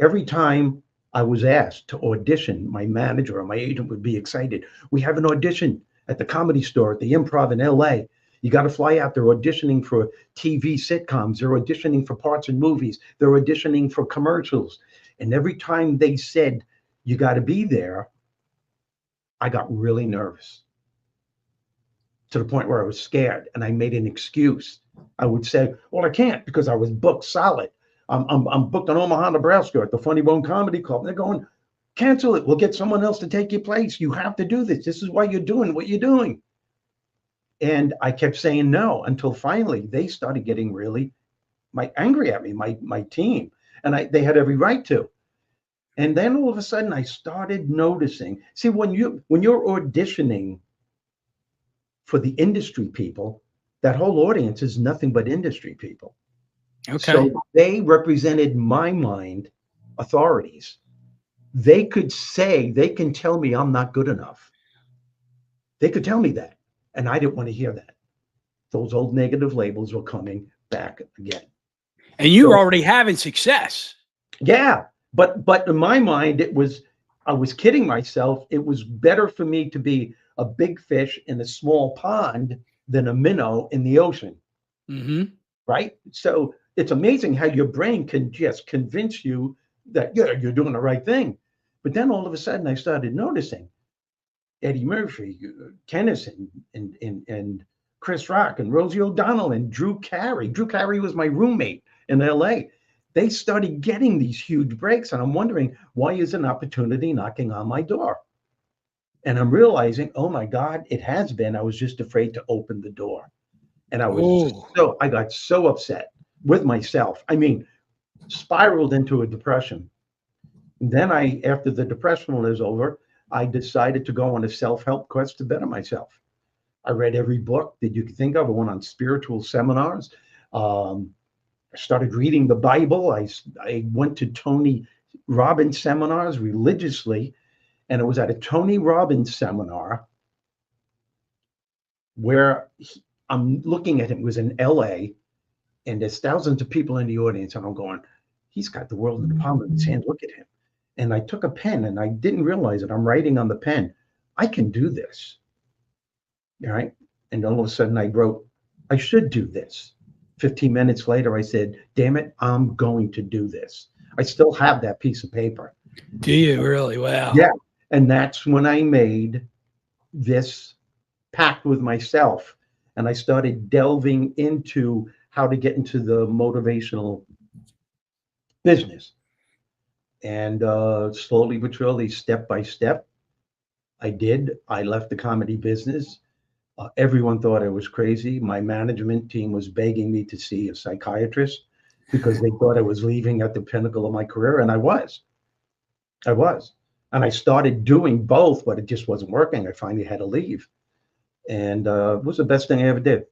Every time I was asked to audition, my manager or my agent would be excited. We have an audition at the Comedy Store at the Improv in LA. You got to fly out. They're auditioning for TV sitcoms. They're auditioning for parts in movies. They're auditioning for commercials. And every time they said, you got to be there, I got really nervous to the point where I was scared and I made an excuse. I would say, well, I can't because I was booked solid. I'm booked in Omaha, Nebraska at the Funny Bone Comedy Club. And they're going, cancel it. We'll get someone else to take your place. You have to do this. This is why you're doing what you're doing. And I kept saying no until finally they started getting really angry at me, my team. And they had every right to. And then all of a sudden I started noticing, see, when you're auditioning for the industry people, that whole audience is nothing but industry people. Okay. So they represented my mind authorities. They can tell me I'm not good enough. They could tell me that. And I didn't want to hear that. Those old negative labels were coming back again. And you were already having success. Yeah. But in my mind, I was kidding myself. It was better for me to be a big fish in a small pond than a minnow in the ocean. Mm-hmm. Right? So it's amazing how your brain can just convince you that, yeah, you're doing the right thing. But then all of a sudden I started noticing Eddie Murphy, Tennyson, and Chris Rock, and Rosie O'Donnell, and Drew Carey. Drew Carey was my roommate in LA. They started getting these huge breaks, and I'm wondering, why is an opportunity knocking on my door? And I'm realizing, oh my God, it has been. I was just afraid to open the door. And I got so upset with myself. I mean, spiraled into a depression. And then after the depression was over, I decided to go on a self-help quest to better myself. I read every book that you could think of. I went on spiritual seminars. I started reading the Bible. I went to Tony Robbins seminars religiously. And it was at a Tony Robbins seminar where I'm looking at him. It was in LA, and there's thousands of people in the audience. And I'm going, he's got the world in the palm of his hand. Look at him. And I took a pen and I didn't realize it. I'm writing on the pen, I can do this. All right. And all of a sudden I wrote, I should do this. 15 minutes later, I said, damn it, I'm going to do this. I still have that piece of paper. Do you really? Wow. Yeah. And that's when I made this pact with myself. And I started delving into how to get into the motivational business. And slowly but surely, step by step, I did. I left the comedy business. Everyone thought I was crazy. My management team was begging me to see a psychiatrist because they thought I was leaving at the pinnacle of my career. And I was. And I started doing both, but it just wasn't working. I finally had to leave. And it was the best thing I ever did.